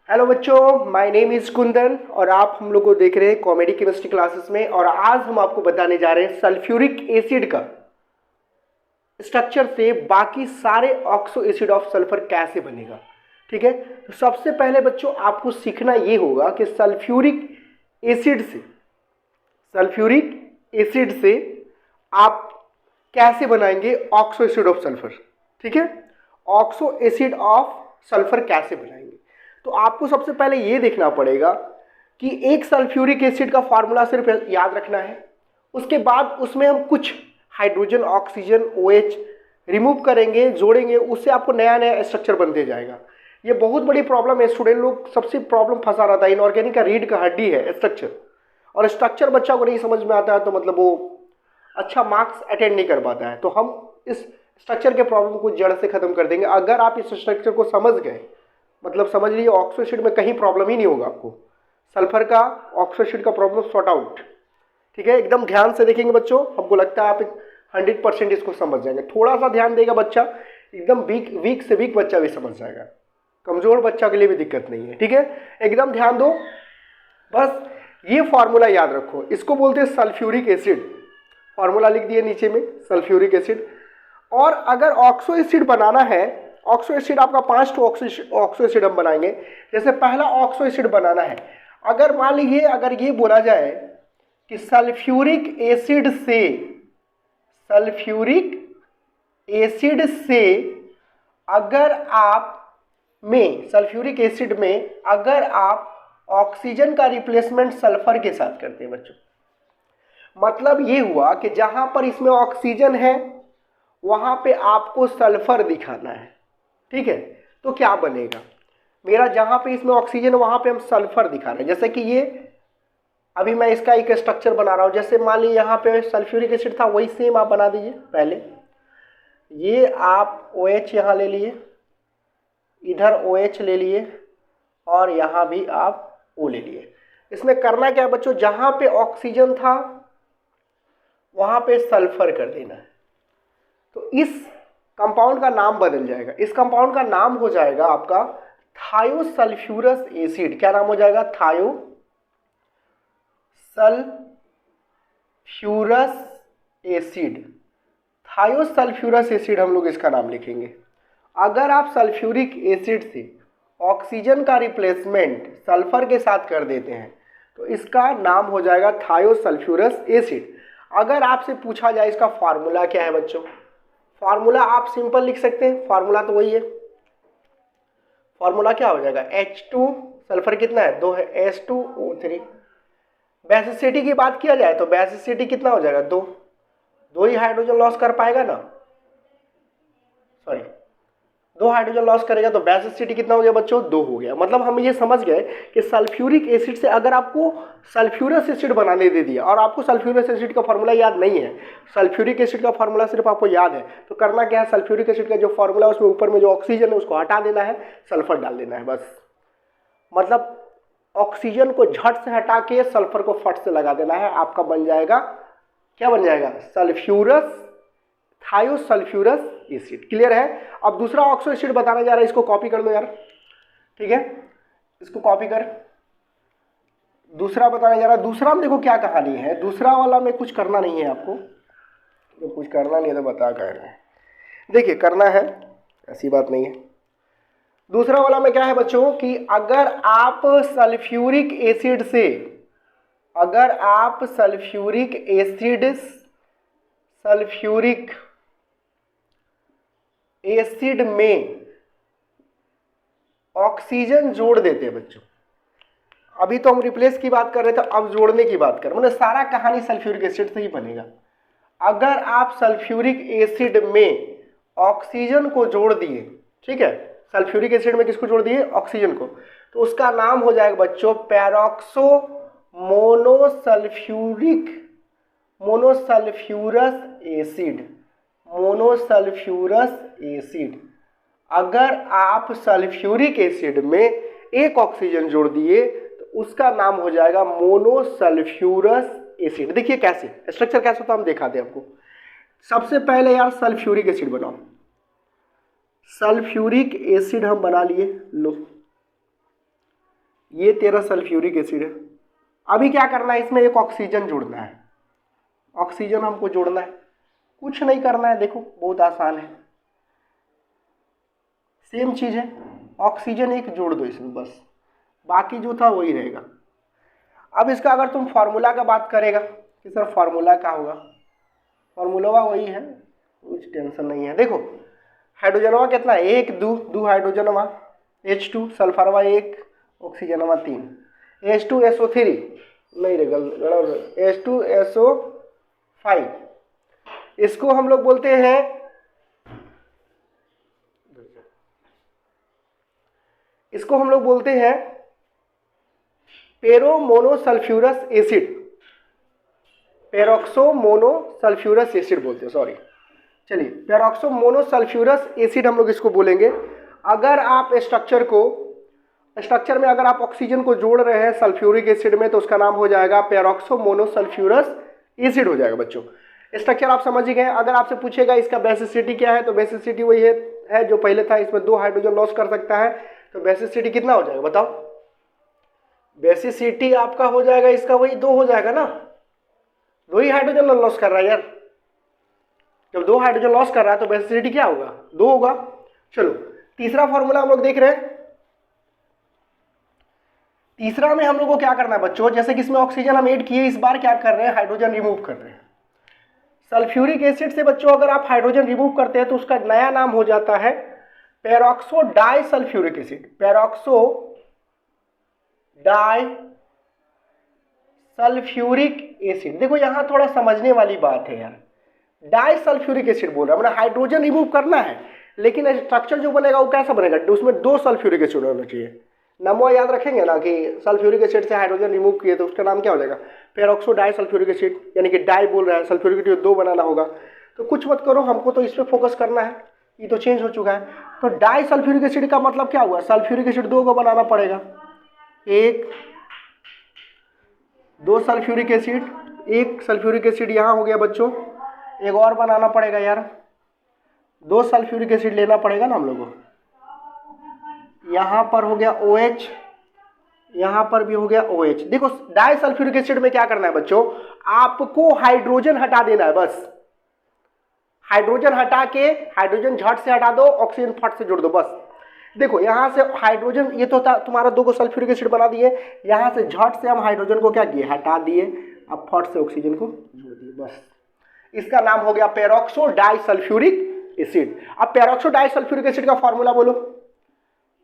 Hello बच्चों, my name is Kundan और आप हम लोग को देख रहे हैं कॉमेडी केमिस्ट्री क्लासेस में। और आज हम आपको बताने जा रहे हैं सल्फ्यूरिक एसिड का स्ट्रक्चर से बाकी सारे ऑक्सो एसिड ऑफ सल्फर कैसे बनेगा। ठीक है, तो सबसे पहले बच्चों आपको सीखना ये होगा कि सल्फ्यूरिक एसिड से आप कैसे बनाएंगे ऑक्सो एसिड ऑफ सल्फर। ठीक है, ऑक्सो एसिड ऑफ सल्फर कैसे बनाएंगे, तो आपको सबसे पहले ये देखना पड़ेगा कि एक सल्फ्यूरिक एसिड का फॉर्मूला सिर्फ याद रखना है। उसके बाद उसमें हम कुछ हाइड्रोजन, ऑक्सीजन, OH रिमूव करेंगे, जोड़ेंगे, उससे आपको नया नया स्ट्रक्चर बनते जाएगा। ये बहुत बड़ी प्रॉब्लम है, स्टूडेंट लोग सबसे प्रॉब्लम फंसा रहता है। इनऑर्गेनिक का रीढ़ का हड्डी है स्ट्रक्चर, और स्ट्रक्चर बच्चा को नहीं समझ में आता है तो मतलब वो अच्छा मार्क्स अटेंड नहीं कर पाता है। तो हम इस स्ट्रक्चर के प्रॉब्लम को जड़ से खत्म कर देंगे। अगर आप इस स्ट्रक्चर को समझ गए, मतलब समझ लीजिए ऑक्सो एसिड में कहीं प्रॉब्लम ही नहीं होगा आपको। सल्फर का ऑक्सो एसिड का प्रॉब्लम सॉर्ट आउट। ठीक है, एकदम ध्यान से देखेंगे बच्चों, हमको लगता है आप 100% इसको समझ जाएंगे। थोड़ा सा ध्यान देगा बच्चा, एकदम वीक से वीक बच्चा भी समझ जाएगा, कमजोर बच्चा के लिए भी दिक्कत नहीं है। ठीक है, एकदम ध्यान दो, बस ये फॉर्मूला याद रखो। इसको बोलते हैं सल्फ्यूरिक एसिड। फॉर्मूला लिख दिए नीचे में, सल्फ्यूरिक एसिड। और अगर ऑक्सो एसिड बनाना है, ऑक्सो एसिड आपका 5 ऑक्सो एसिड हम बनाएंगे। जैसे पहला ऑक्सो एसिड बनाना है, अगर मान लीजिए अगर ये बोला जाए कि सल्फ्यूरिक एसिड से अगर आप सल्फ्यूरिक एसिड में अगर आप ऑक्सीजन का रिप्लेसमेंट सल्फर के साथ करते हैं बच्चों, मतलब ये हुआ कि जहां पर इसमें ऑक्सीजन है वहां पे आपको सल्फर दिखाना है। ठीक है, तो क्या बनेगा, मेरा जहां पे इसमें ऑक्सीजन है वहां पे हम सल्फर दिखा रहे हैं। जैसे कि ये अभी मैं इसका एक स्ट्रक्चर बना रहा हूं। जैसे मान लीजिए यहाँ पे सल्फ्यूरिक एसिड था, वही सेम आप बना दीजिए। पहले ये आप OH यहाँ ले लिए, इधर OH ले लिए, और यहाँ भी आप O ले लिए। इसमें करना क्या है बच्चों, जहां पे ऑक्सीजन था वहां पे सल्फर कर देना है। तो इस कंपाउंड का नाम बदल जाएगा। इस कंपाउंड का नाम हो जाएगा आपका थायोसल्फ्यूरस एसिड। क्या नाम हो जाएगा, थायोसल्फ्यूरस एसिड। थायोसल्फ्यूरस एसिड हम लोग इसका नाम लिखेंगे। अगर आप सल्फ्यूरिक एसिड से ऑक्सीजन का रिप्लेसमेंट सल्फर के साथ कर देते हैं तो इसका नाम हो जाएगा थायोसल्फ्यूरस एसिड। अगर आपसे पूछा जाए इसका फॉर्मूला क्या है बच्चों, फॉर्मूला आप सिंपल लिख सकते हैं। फॉर्मूला तो वही है, फॉर्मूला क्या हो जाएगा, H2, सल्फर कितना है 2 है, H2O3। बेसिसिटी की बात किया जाए तो बेसिसिटी कितना हो जाएगा 2, 2 ही हाइड्रोजन लॉस कर पाएगा ना, सॉरी 2 हाइड्रोजन लॉस करेगा तो बेसिसिटी कितना हो गया बच्चों, 2 हो गया। मतलब हम ये समझ गए कि सल्फ्यूरिक एसिड से अगर आपको सल्फ्यूरस एसिड बनाने दे दिया और आपको सल्फ्यूरस एसिड का फॉर्मूला याद नहीं है, सल्फ्यूरिक एसिड का फॉर्मूला सिर्फ आपको याद है, तो करना क्या है, सल्फ्यूरिक एसिड का जो फॉर्मूला है उसमें ऊपर में जो ऑक्सीजन है उसको हटा देना है, सल्फर डाल देना है बस। मतलब ऑक्सीजन को झट से हटा के सल्फर को फट से लगा देना है, आपका बन जाएगा, क्या बन जाएगा, थायोसल्फ्यूरस एसिड। क्लियर है। अब दूसरा ऑक्सो एसिड बताने जा रहा है, इसको कॉपी कर लो यार। ठीक है, इसको कॉपी कर, दूसरा बताने जा रहा है। दूसरा में देखो क्या कहानी है, दूसरा वाला में कुछ करना नहीं है आपको, तो कुछ करना नहीं है तो बता कह रहे हैं, देखिए करना है, ऐसी बात नहीं है। दूसरा वाला में क्या है बच्चों कि अगर आप सल्फ्यूरिक एसिड में ऑक्सीजन जोड़ देते हैं बच्चों। अभी तो हम रिप्लेस की बात कर रहे थे, अब जोड़ने की बात कर रहे हैं, मतलब सारा कहानी सल्फ्यूरिक एसिड से ही बनेगा। अगर आप सल्फ्यूरिक एसिड में ऑक्सीजन को जोड़ दिए, ठीक है, सल्फ्यूरिक एसिड में किसको जोड़ दिए, ऑक्सीजन को, तो उसका नाम हो जाएगा बच्चों पैरोक्सो मोनोसल्फ्यूरस एसिड। अगर आप सल्फ्यूरिक एसिड में एक ऑक्सीजन जोड़ दिए तो उसका नाम हो जाएगा मोनोसल्फ्यूरस एसिड। देखिए कैसे स्ट्रक्चर कैसे होता है, हम दिखाते हैं आपको। सबसे पहले यार सल्फ्यूरिक एसिड बनाओ। सल्फ्यूरिक एसिड हम बना लिए, लो ये तेरा सल्फ्यूरिक एसिड है। अभी क्या करना है, इसमें एक ऑक्सीजन जोड़ना है। ऑक्सीजन हमको जोड़ना है, कुछ नहीं करना है, देखो बहुत आसान है, सेम चीज़ है, ऑक्सीजन एक जोड़ दो इसमें बस, बाकी जो था वही रहेगा। अब इसका अगर तुम फार्मूला का बात करेगा कि सर फार्मूला क्या होगा, फार्मूला वही है, कुछ टेंशन नहीं है। देखो हाइड्रोजनवा कितना है, एक दो हाइड्रोजनवा H2, सल्फरवा एक, ऑक्सीजनवा 3, H2SO3 नहीं रे गलत, H2SO5, इसको हम लोग बोलते हैं, इसको हम लोग बोलते हैं पेरोमोनोसल्फ्यूरस एसिड, पेरोक्सोमोनोसल्फ्यूरस एसिड बोलते हैं, सॉरी, चलिए पेरोक्सोमोनोसल्फ्यूरस एसिड हम लोग इसको बोलेंगे। अगर आप स्ट्रक्चर में अगर आप ऑक्सीजन को जोड़ रहे हैं सल्फ्यूरिक एसिड में तो उसका नाम हो जाएगा पेरोक्सोमोनोसल्फ्यूरस एसिड हो जाएगा। बच्चों स्ट्रक्चर आप समझ गए। अगर आपसे पूछेगा इसका बेसिसिटी क्या है तो बेसिसिटी वही है जो पहले था, इसमें 2 हाइड्रोजन लॉस कर सकता है, तो बेसिसिटी कितना हो जाएगा बताओ, बेसिसिटी आपका हो जाएगा इसका वही 2 हो जाएगा ना, 2 ही हाइड्रोजन लॉस कर रहा है यार, जब 2 हाइड्रोजन लॉस कर रहा है तो बेसिसिटी क्या होगा, 2 होगा। चलो तीसरा फॉर्मूला हम लोग देख रहे हैं। तीसरा में हम लोग को क्या करना है बच्चों, जैसे कि इसमें ऑक्सीजन हम ऐड किए, इस बार क्या कर रहे हैं, हाइड्रोजन रिमूव कर रहे हैं। सल्फ्यूरिक एसिड से बच्चों अगर आप हाइड्रोजन रिमूव करते हैं तो उसका नया नाम हो जाता है peroxo die sulphuric acid, peroxo die sulphuric acid. देखो यहां थोड़ा समझने वाली बात है यार, डाई सल्फ्यूरिक एसिड बोल रहा है, मतलब हाइड्रोजन रिमूव करना है, लेकिन स्ट्रक्चर जो बनेगा वो कैसा बनेगा, उसमें 2 सल्फ्यूरिक एसिड होना चाहिए। नाम याद रखेंगे ना कि सल्फ्यूरिक एसिड से हाइड्रोजन रिमूव किए तो उसका नाम क्या हो जाएगा, पेरोक्सो डाई सल्फ्यूरिक एसिड, यानी कि डाई बोल रहा है, सल्फ्यूरिक एसिड 2 बनाना होगा। तो कुछ मत करो, हमको तो इस पर फोकस करना है, ये तो चेंज हो चुका है। तो डाई सल्फ्यूरिक एसिड का मतलब क्या हुआ, सल्फ्यूरिक एसिड 2 को बनाना पड़ेगा, 2 सल्फ्यूरिक एसिड, 1 सल्फ्यूरिक एसिड यहाँ हो गया बच्चों, एक और बनाना पड़ेगा यार, 2 सल्फ्यूरिक एसिड लेना पड़ेगा ना हम लोगों को। यहाँ पर हो गया OH, यहाँ पर भी हो गया OH। देखो डाई सल्फ्यूरिक एसिड में क्या करना है बच्चों, आपको हाइड्रोजन हटा देना है बस, हाइड्रोजन हटा के, हाइड्रोजन झट से हटा दो, ऑक्सीजन फट से जोड़ दो बस। देखो यहाँ से हाइड्रोजन, ये तो था तुम्हारा 2 को सल्फ्यूरिक एसिड बना दिए, यहाँ से झट से हम हाइड्रोजन को क्या किए, हटा दिए, अब फट से ऑक्सीजन को जोड़ दिए बस। इसका नाम हो गया पेरोक्सो डाई सल्फ्यूरिक एसिड। अब पेरोक्सो डाई सल्फ्यूरिक एसिड का फॉर्मूला बोलो,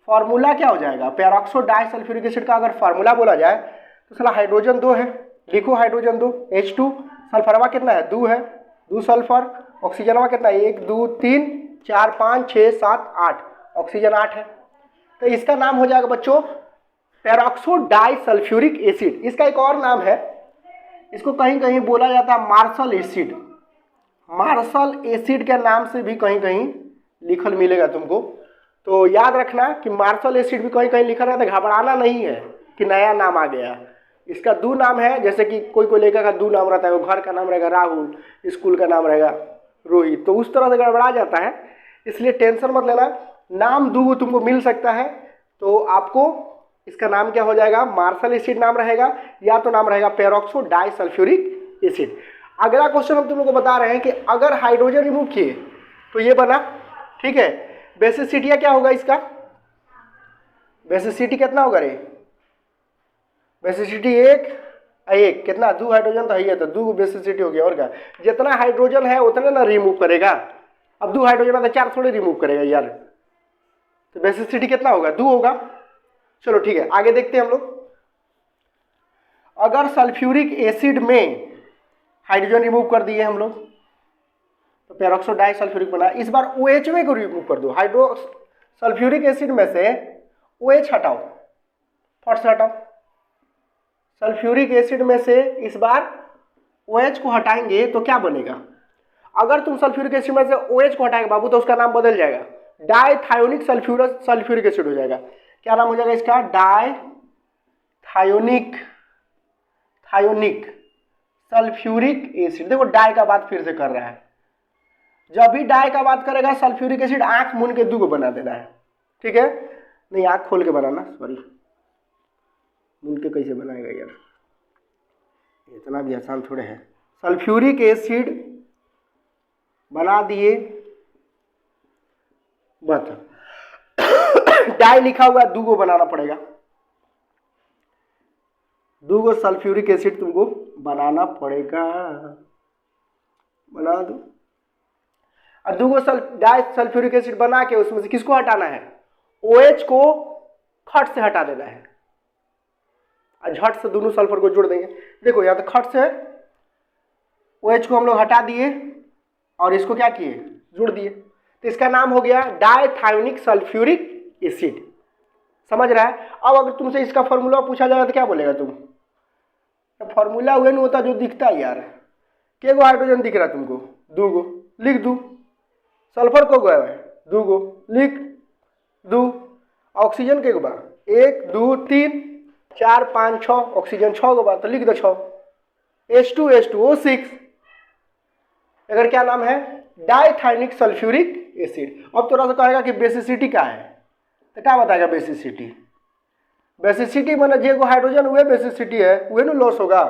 फॉर्मूला क्या हो जाएगा, पेरोक्सो डाई सल्फ्यूरिक एसिड का अगर फार्मूला बोला जाए तो साला हाइड्रोजन 2 है, लिखो हाइड्रोजन 2 H2, सल्फरवा कितना है 2 है, 2 सल्फर, ऑक्सीजनवा कितना है 1 2 3 4 5 6 7 8, ऑक्सीजन 8 है। तो इसका नाम हो जाएगा बच्चों पेरोक्सो डाई सल्फ्यूरिक एसिड। इसका एक और नाम है, इसको कहीं कहीं बोला जाता है मार्शल एसिड, मार्शल एसिड के नाम से भी कहीं कहीं लिखल मिलेगा तुमको। तो याद रखना कि मार्शल एसिड भी कहीं कहीं लिखा रहता है, घबराना नहीं है कि नया नाम आ गया। इसका 2 नाम है, जैसे कि कोई लेखक का 2 नाम रहता है, वो घर का नाम रहेगा राहुल, स्कूल का नाम रहेगा रोहित, तो उस तरह से गड़बड़ा जाता है, इसलिए टेंशन मत लेना। नाम 2 तुमको मिल सकता है, तो आपको इसका नाम क्या हो जाएगा, मार्शल एसिड नाम रहेगा, या तो नाम रहेगा पेरोक्सो डाई सल्फ्यूरिक एसिड। अगला क्वेश्चन हम तुम लोग को बता रहे हैं कि अगर हाइड्रोजन रिमूव किए तो ये बना, ठीक है। बेसिसिटी क्या होगा इसका, बेसिसिटी कितना होगा रे, बेसिसिटी 1 कितना, 2 हाइड्रोजन तो है, तो 2 बेसिसिटी हो गया, और क्या, जितना हाइड्रोजन है उतने ना रिमूव करेगा। अब 2 हाइड्रोजन है तो 4 थोड़े रिमूव करेगा यार, तो बेसिसिटी कितना होगा, 2 होगा। चलो ठीक है, आगे देखते हैं हम लोग। अगर सल्फ्यूरिक एसिड में हाइड्रोजन रिमूव कर दिए हम लोग तो पेरोक्सो डाई सल्फ्यूरिक बना, इस बार OH को रिमूव कर दो, हाइड्रो सल्फ्यूरिक एसिड में से OH हटाओ, फट से हटाओ, सल्फ्यूरिक एसिड में से इस बार OH को हटाएंगे तो क्या बनेगा, अगर तुम सल्फ्यूरिक एसिड में से OH को हटाएंगे बाबू तो उसका नाम बदल जाएगा, डाईथायोनिक सल्फ्यूरिक एसिड हो जाएगा। क्या नाम हो जाएगा इसका, डाईथायोनिक सल्फ्यूरिक एसिड। देखो डाई का बात फिर से कर रहा है, जब भी डाई का बात करेगा सल्फ्यूरिक एसिड आंख मूंद के 2 को बना देना है, ठीक है, नहीं आंख खोल के बनाना, सॉरी, भून के कैसे बनाएगा यार, इतना भी आसान थोड़े है। सल्फ्यूरिक एसिड बना दिए, बस डाई लिखा हुआ है, 2 गो बनाना पड़ेगा, 2 गो सल्फ्यूरिक एसिड तुमको बनाना पड़ेगा, बना दो। और 2 गो डाई सल्फ्यूरिक एसिड बना के उसमें से किसको हटाना है, OH को खट से हटा देना है, और झट से दोनों सल्फर को जोड़ देंगे। देखो यहाँ तो खट से OH को हम लोग हटा दिए और इसको क्या किए, जोड़ दिए, तो इसका नाम हो गया डायथायोनिक सल्फ्यूरिक एसिड। समझ रहा है। अब अगर तुमसे इसका फॉर्मूला पूछा जाएगा तो क्या बोलेगा तुम, फॉर्मूला वही नहीं होता जो दिखता है यार, के गो हाइड्रोजन दिख रहा है तुमको, 2 गो, लिख दू। सल्फर को गया है 2 गो, लिख दू। ऑक्सीजन के गो बा 1 2 3 4 5 6, ऑक्सीजन 6 गो बा तो लिख दो 6, H2O6। अगर क्या नाम है, डायथायोनिक सल्फ्यूरिक एसिड। अब थोड़ा सा कहेगा कि बेसिसिटी क्या है, तो क्या बताएगा बेसिसिटी, बेसिसिटी माने जे गो हाइड्रोजन हुए बेसिसिटी है, वही ना लॉस होगा,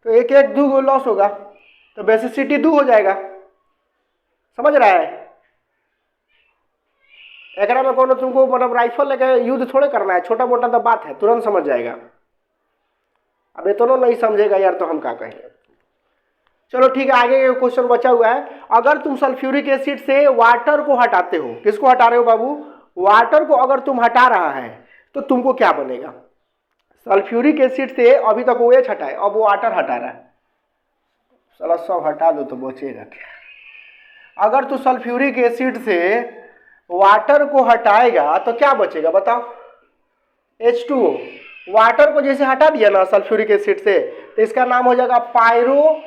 तो 1 1 2 गो लॉस होगा, तो बेसिसिटी 2 हो जाएगा। समझ रहा है। एक में कौन तुमको मतलब राइफल लेकर युद्ध थोड़े करना है, छोटा मोटा तो बात है, तुरंत समझ जाएगा। अब इतना नहीं समझेगा यार तो हम क्या कहेंगे। चलो ठीक है, आगे का क्वेश्चन बचा हुआ है। अगर तुम सल्फ्यूरिक एसिड से वाटर को हटाते हो, किसको हटा रहे हो बाबू, वाटर को अगर तुम हटा रहा है तो तुमको क्या बनेगा। सल्फ्यूरिक एसिड से अभी तक OH हटाए, अब वो वाटर हटा रहा है, चलो सब हटा दो तो बचेगा क्या। अगर तू सल्फ्यूरिक एसिड से वाटर को हटाएगा तो क्या बचेगा बताओ, H2O। वाटर को जैसे हटा दिया ना सल्फ्यूरिक एसिड से, तो इसका नाम हो जाएगा पायरोसल्फ्यूरिक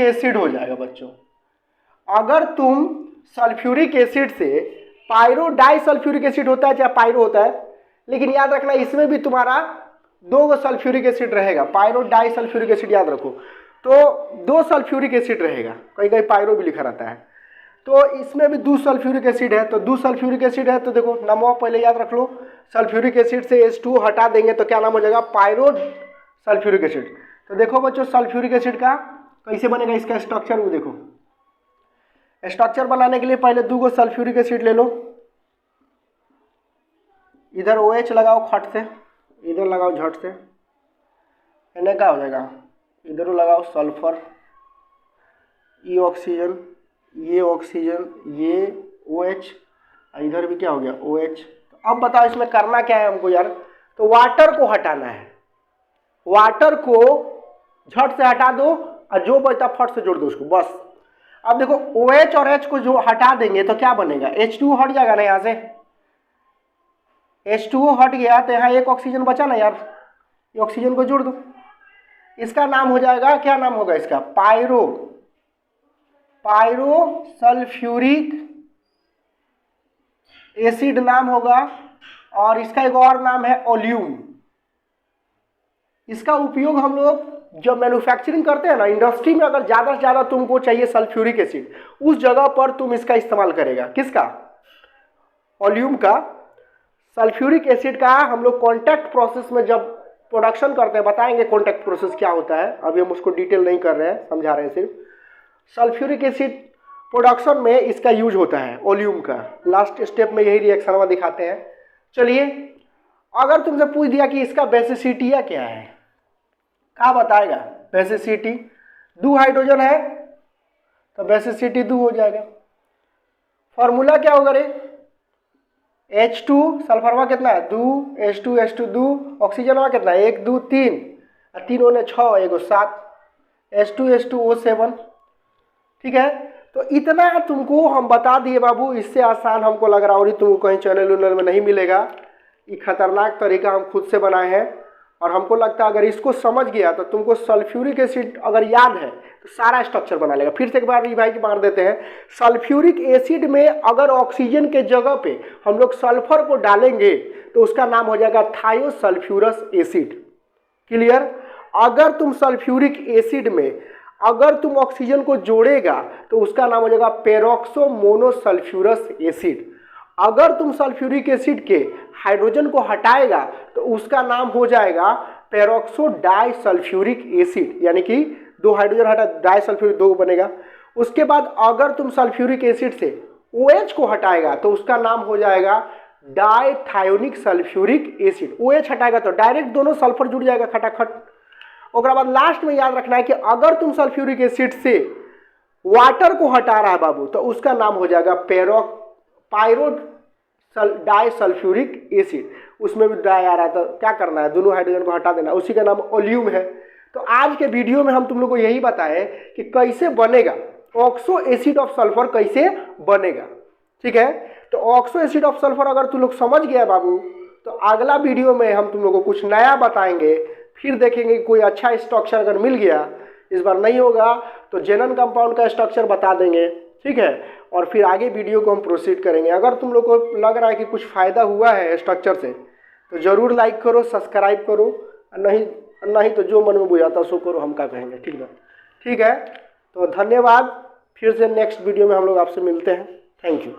एसिड हो जाएगा बच्चों। अगर तुम सल्फ्यूरिक एसिड से डाई सल्फ्यूरिक एसिड होता है चाहे पायरो होता है, लेकिन याद रखना इसमें भी तुम्हारा 2 गो सल्फ्यूरिक एसिड रहेगा, डाई सल्फ्यूरिक एसिड याद रखो, तो 2 सल्फ्यूरिक एसिड रहेगा, कहीं कहीं पायरो भी लिखा रहता है, तो इसमें भी 2 सल्फ्यूरिक एसिड है, तो 2 सल्फ्यूरिक एसिड है, तो देखो नाम पहले याद रख लो, सल्फ्यूरिक एसिड से H2 हटा देंगे तो क्या नाम हो जाएगा, पायरो सल्फ्यूरिक एसिड। तो देखो बच्चों सल्फ्यूरिक एसिड का कैसे बनेगा, इसका स्ट्रक्चर वो देखो। स्ट्रक्चर बनाने के लिए पहले 2 गो सल्फ्यूरिक एसिड ले लो, इधर OH लगाओ खट से, इधर लगाओ झट से, इन्हें क्या हो जाएगा, इधर लगाओ सल्फर, ये ऑक्सीजन, ये ऑक्सीजन, ये OH, इधर भी क्या हो गया OH। तो अब बताओ इसमें करना क्या है हमको यार, तो वाटर को हटाना है, वाटर को झट से हटा दो और जो बचता फट से जोड़ दो उसको, बस। अब देखो OH और H को जो हटा देंगे तो क्या बनेगा, H2O हट जाएगा ना, यहाँ से H2O हट गया तो यहाँ 1 ऑक्सीजन बचा ना यार, ये ऑक्सीजन को जोड़ दो, इसका नाम हो जाएगा, क्या नाम होगा इसका, पायरोसल्फ्यूरिक एसिड नाम होगा। और इसका एक और नाम है ओलियम। इसका उपयोग हम लोग जब मैन्युफैक्चरिंग करते हैं ना, इंडस्ट्री में अगर ज़्यादा से ज़्यादा तुमको चाहिए सल्फ्यूरिक एसिड, उस जगह पर तुम इसका इस्तेमाल करेगा, किसका, ओलियम का। सल्फ्यूरिक एसिड का हम लोग कॉन्टैक्ट प्रोसेस में जब प्रोडक्शन करते हैं, बताएंगे कॉन्टैक्ट प्रोसेस क्या होता है, अभी हम उसको डिटेल नहीं कर रहे हैं, समझा रहे हैं सिर्फ। सल्फ्यूरिक एसिड प्रोडक्शन में इसका यूज होता है ओलियम का, लास्ट स्टेप में यही रिएक्शन में दिखाते हैं। चलिए अगर तुमसे पूछ दिया कि इसका बेसिसिटी क्या है, क्या बताएगा बेसिसिटी, 2 हाइड्रोजन है तो बेसिसिटी 2 हो जाएगा। फॉर्मूला क्या होगा रे, H2 सल्फरवा कितना है 2, H2 2, ऑक्सीजन कितना है 1 2 3, 3 होने 6, 1 7, H2O7। ठीक है, तो इतना तुमको हम बता दिए बाबू, इससे आसान हमको लग रहा है तुमको कहीं चैनल उनल में नहीं मिलेगा। ये खतरनाक तरीका हम खुद से बनाए हैं और हमको लगता है अगर इसको समझ गया तो तुमको सल्फ्यूरिक एसिड अगर याद है तो सारा स्ट्रक्चर बना लेगा। फिर से एक बार रिवाइज मार देते हैं, सल्फ्यूरिक एसिड में अगर ऑक्सीजन के जगह पे हम लोग सल्फर को डालेंगे तो उसका नाम हो जाएगा थायोसल्फ्यूरस एसिड। क्लियर। अगर तुम सल्फ्यूरिक एसिड में अगर तुम ऑक्सीजन को जोड़ेगा तो उसका नाम हो जाएगा पेरोक्सो मोनोसल्फ्यूरस एसिड। अगर तुम सल्फ्यूरिक एसिड के हाइड्रोजन को हटाएगा तो उसका नाम हो जाएगा पेरोक्सो डाई सल्फ्यूरिक एसिड, यानी कि 2 हाइड्रोजन हटा डाई सल्फ्यूरिक 2 बनेगा। उसके बाद अगर तुम सल्फ्यूरिक एसिड से OH को हटाएगा तो उसका नाम हो जाएगा डाइथायोनिक सल्फ्यूरिक एसिड। OH हटाएगा तो डायरेक्ट दोनों सल्फर जुड़ जाएगा खटाखट। और बाद लास्ट में याद रखना है कि अगर तुम सल्फ्यूरिक एसिड से वाटर को हटा रहा है बाबू तो उसका नाम हो जाएगा पायरो डाई सल्फ्यूरिक एसिड। उसमें भी डाई आ रहा था, क्या करना है, दोनों हाइड्रोजन को हटा देना, उसी का नाम ओलियम है। तो आज के वीडियो में हम तुम लोग को यही बताएं कि कैसे बनेगा ऑक्सो एसिड ऑफ सल्फर, कैसे बनेगा। ठीक है, तो ऑक्सो एसिड ऑफ सल्फर अगर तुम लोग समझ गया बाबू तो अगला वीडियो में हम तुम लोग को कुछ नया बताएंगे, फिर देखेंगे कि कोई अच्छा स्ट्रक्चर अगर मिल गया, इस बार नहीं होगा तो जेनन कंपाउंड का स्ट्रक्चर बता देंगे। ठीक है, और फिर आगे वीडियो को हम प्रोसीड करेंगे। अगर तुम लोग को लग रहा है कि कुछ फ़ायदा हुआ है स्ट्रक्चर से तो ज़रूर लाइक करो, सब्सक्राइब करो, नहीं तो जो मन में बुझाता सो करो, हम क्या कहेंगे। ठीक है, ठीक है, तो धन्यवाद। फिर से नेक्स्ट वीडियो में हम लोग आपसे मिलते हैं। Thank you.